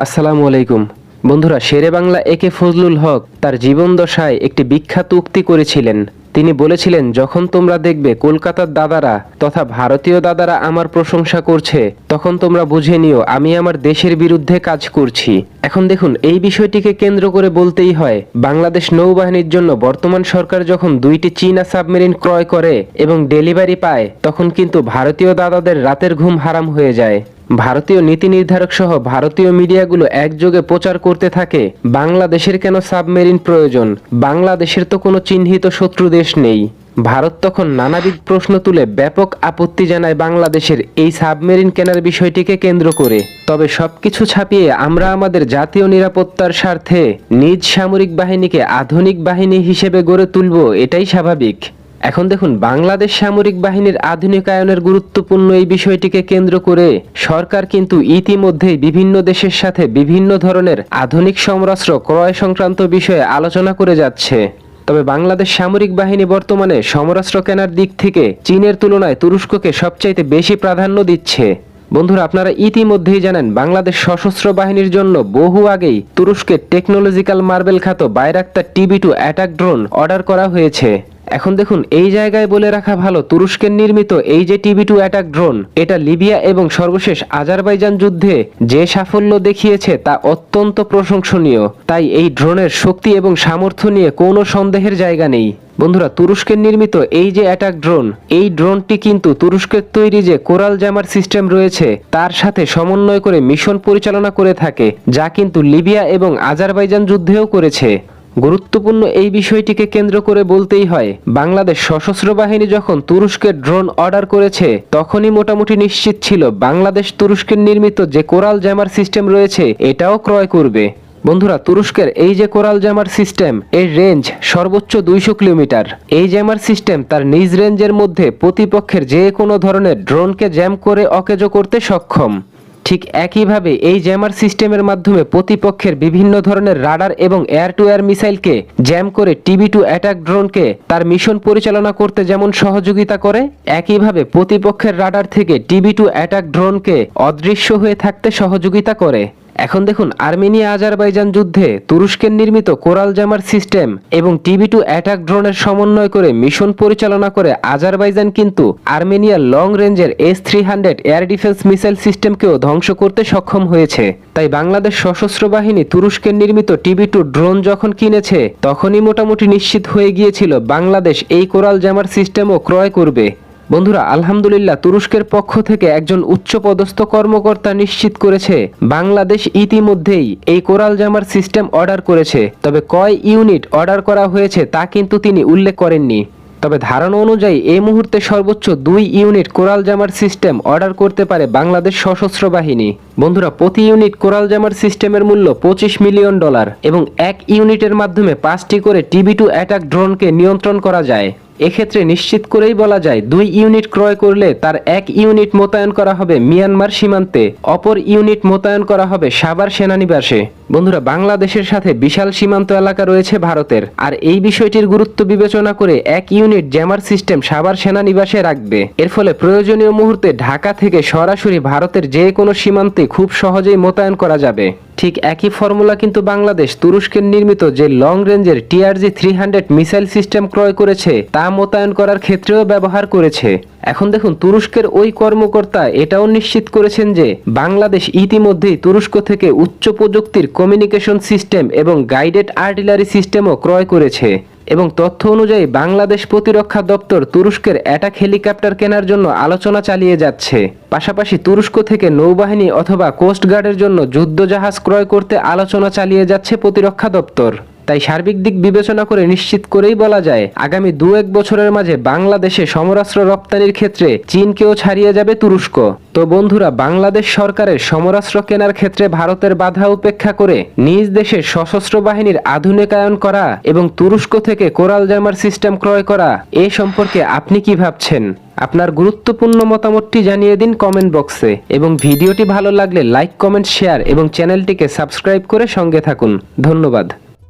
আসসালামু আলাইকুম বন্ধুরা, শেরে বাংলা একে ফজলুল হক তার জীবনদশায় একটি বিখ্যাত উক্তি করেছিলেন। তিনি বলেছিলেন, যখন তোমরা দেখবে কলকাতার দাদারা তথা ভারতীয় দাদারা আমার প্রশংসা করছে, তখন তোমরা বুঝে নিও আমি আমার দেশের বিরুদ্ধে কাজ করছি। এখন দেখুন, এই বিষয়টিকে কেন্দ্র করে বলতেই হয়, বাংলাদেশ নৌবাহিনীর জন্য বর্তমান সরকার যখন 2টি চীনা সাবমেরিন ক্রয় করে এবং ডেলিভারি পায়, তখন কিন্তু ভারতীয় দাদাদের রাতের ঘুম হারাম হয়ে যায়। ভারতীয় নীতি নির্ধারক সহ ভারতীয় মিডিয়াগুলো একযোগে প্রচার করতে থাকে বাংলাদেশের কেন সাবমেরিন প্রয়োজন, বাংলাদেশের তো কোনো চিহ্নিত শত্রু দেশ নেই। ভারত তখন নানাবিধ প্রশ্ন তুলে ব্যাপক আপত্তি জানায় বাংলাদেশের এই সাবমেরিন কেনার বিষয়টিকে কেন্দ্র করে। তবে সবকিছু ছাপিয়ে আমরা আমাদের জাতীয় নিরাপত্তার স্বার্থে নিজ সামরিক বাহিনীকে আধুনিক বাহিনী হিসেবে গড়ে তুলব, এটাই স্বাভাবিক। এখন দেখুন, বাংলাদেশ সামরিক বাহিনীর আধুনিকায়নের গুরুত্বপূর্ণ এই বিষয়টিকে কেন্দ্র করে সরকার কিন্তু ইতিমধ্যেই বিভিন্ন দেশের সাথে বিভিন্ন ধরনের আধুনিক সমরাস্ত্র ক্রয় সংক্রান্ত বিষয়ে আলোচনা করে যাচ্ছে। তবে বাংলাদেশ সামরিক বাহিনী বর্তমানে সমরাস্ত্র কেনার দিক থেকে চীনের তুলনায় তুরস্ককে সবচাইতে বেশি প্রাধান্য দিচ্ছে। বন্ধুরা, আপনারা ইতিমধ্যেই জানেন বাংলাদেশ সশস্ত্র বাহিনীর জন্য বহু আগেই তুরস্কের টেকনোলজিক্যাল মার্বেল খ্যাত Bayraktar TB2 attack drone order করা হয়েছে। এখন দেখুন, এই জায়গায় বলে রাখা ভালো, তুরস্কের নির্মিত এই যে TB2 অ্যাটাক ড্রোন, এটা লিবিয়া এবং সর্বশেষ আজারবাইজান যুদ্ধে যে সাফল্য দেখিয়েছে তা অত্যন্ত প্রশংসনীয়। তাই এই ড্রোনের শক্তি এবং সামর্থ্য নিয়ে কোনো সন্দেহের জায়গা নেই। বন্ধুরা, তুরস্কের নির্মিত এই যে অ্যাটাক ড্রোন, এই ড্রোনটি কিন্তু তুরস্কের তৈরি যে কোরাল জামার সিস্টেম রয়েছে তার সাথে সমন্বয় করে মিশন পরিচালনা করে থাকে, যা কিন্তু লিবিয়া এবং আজারবাইজান যুদ্ধেও করেছে। গুরুত্বপূর্ণ এই বিষয়টিকে কেন্দ্র করে বলতেই হয়, বাংলাদেশ সশস্ত্র বাহিনী যখন তুরস্কের ড্রোন অর্ডার করেছে তখনই মোটামুটি নিশ্চিত ছিল বাংলাদেশ তুরস্কের নির্মিত যে কোরাল জামার সিস্টেম রয়েছে এটাও ক্রয় করবে। বন্ধুরা, তুরস্কের এই যে কোরাল জামার সিস্টেম, এর রেঞ্জ সর্বোচ্চ 200 কিলোমিটার। এই জামার সিস্টেম তার নিজ রেঞ্জের মধ্যে প্রতিপক্ষের যে কোনো ধরনের ড্রোনকে জ্যাম করে অকেজো করতে সক্ষম। ঠিক একইভাবে এই জ্যামার সিস্টেমের মাধ্যমে প্রতিপক্ষের বিভিন্ন ধরনের রাডার এবং এয়ার টু এয়ার মিসাইলকে জ্যাম করে TB2 অ্যাটাক ড্রোনকে তার মিশন পরিচালনা করতে যেমন সহযোগিতা করে, একইভাবে প্রতিপক্ষের রাডার থেকে TB2 অ্যাটাক ড্রোনকে অদৃশ্য হয়ে থাকতে সহযোগিতা করে। এখন দেখুন, আর্মেনিয়া আজারবাইজান যুদ্ধে তুরস্কের নির্মিত কোরাল জামার সিস্টেম এবং TB2 অ্যাটাক ড্রোনের সমন্বয় করে মিশন পরিচালনা করে আজারবাইজান কিন্তু আর্মেনিয়ার লং রেঞ্জের S-300 এয়ার ডিফেন্স মিসাইল সিস্টেমকেও ধ্বংস করতে সক্ষম হয়েছে। তাই বাংলাদেশ সশস্ত্র বাহিনী তুরস্কের নির্মিত TB2 ড্রোন যখন কিনেছে তখনই মোটামুটি নিশ্চিত হয়ে গিয়েছিল বাংলাদেশ এই কোরাল জামার সিস্টেমও ক্রয় করবে। বন্ধুরা, আলহামদুলিল্লাহ, তুরস্কের পক্ষ থেকে একজন উচ্চপদস্থ কর্মকর্তা নিশ্চিত করেছে বাংলাদেশ ইতিমধ্যেই এই কোরাল জামার সিস্টেম অর্ডার করেছে। তবে কয় ইউনিট অর্ডার করা হয়েছে তা কিন্তু তিনি উল্লেখ করেননি। তবে ধারণা অনুযায়ী এই মুহূর্তে সর্বোচ্চ 2 ইউনিট কোরাল জামার সিস্টেম অর্ডার করতে পারে বাংলাদেশ সশস্ত্র বাহিনী। বন্ধুরা, প্রতি ইউনিট কোরাল জামার সিস্টেমের মূল্য $25 মিলিয়ন এবং 1 ইউনিটের মাধ্যমে 5টি করে TB2 অ্যাটাক ড্রোনকে নিয়ন্ত্রণ করা যায়। এক্ষেত্রে নিশ্চিত করেই বলা যায়, 2 ইউনিট ক্রয় করলে তার 1 ইউনিট মোতায়েন করা হবে মিয়ানমার সীমান্তে, অপর ইউনিট মোতায়েন করা হবে সাভার সেনানিবাসে। বন্ধুরা, বাংলাদেশের সাথে বিশাল সীমান্ত এলাকা রয়েছে ভারতের, আর এই বিষয়টির গুরুত্ব বিবেচনা করে 1 ইউনিট জ্যামার সিস্টেম সাভার সেনানিবাসে রাখবে। এর ফলে প্রয়োজনীয় মুহূর্তে ঢাকা থেকে সরাসরি ভারতের যে কোনো সীমান্তে খুব সহজেই মোতায়েন করা যাবে। ঠিক একই ফর্মুলা কিন্তু বাংলাদেশ তুরস্কের নির্মিত যে লং রেঞ্জের TRG-300 মিসাইল সিস্টেম ক্রয় করেছে তা মোতায়েন করার ক্ষেত্রেও ব্যবহার করেছে। এখন দেখুন, তুরস্কের ওই কর্মকর্তা এটাও নিশ্চিত করেছেন যে বাংলাদেশ ইতিমধ্যেই তুরস্ক থেকে উচ্চ প্রযুক্তির কমিউনিকেশন সিস্টেম এবং গাইডেড আর্টিলারি সিস্টেমও ক্রয় করেছে। এবং তথ্য অনুযায়ী বাংলাদেশ প্রতিরক্ষা দপ্তর তুরস্কের অ্যাটাক হেলিকপ্টার কেনার জন্য আলোচনা চালিয়ে যাচ্ছে। পাশাপাশি তুরস্ক থেকে নৌবাহিনী অথবা কোস্টগার্ডের জন্য যুদ্ধজাহাজ ক্রয় করতে আলোচনা চালিয়ে যাচ্ছে প্রতিরক্ষা দপ্তর। তাই সার্বিক দিক বিবেচনা করে নিশ্চিত করেই বলা যায়, আগামী 2-1 বছরের মাঝে বাংলাদেশে সমরাস্ত্র রপ্তানির ক্ষেত্রে চীনকেও ছাড়িয়ে যাবে তুরস্ক। তো বন্ধুরা, বাংলাদেশ সরকারের সমরাস্ত্র কেনার ক্ষেত্রে ভারতের বাধা উপেক্ষা করে নিজ দেশের সশস্ত্র বাহিনীর আধুনিকায়ন করা এবং তুরস্ক থেকে কোরাল জামার সিস্টেম ক্রয় করা, এ সম্পর্কে আপনি কি ভাবছেন? আপনার গুরুত্বপূর্ণ মতামতটি জানিয়ে দিন কমেন্ট বক্সে, এবং ভিডিওটি ভালো লাগলে লাইক, কমেন্ট, শেয়ার এবং চ্যানেলটিকে সাবস্ক্রাইব করে সঙ্গে থাকুন। ধন্যবাদ।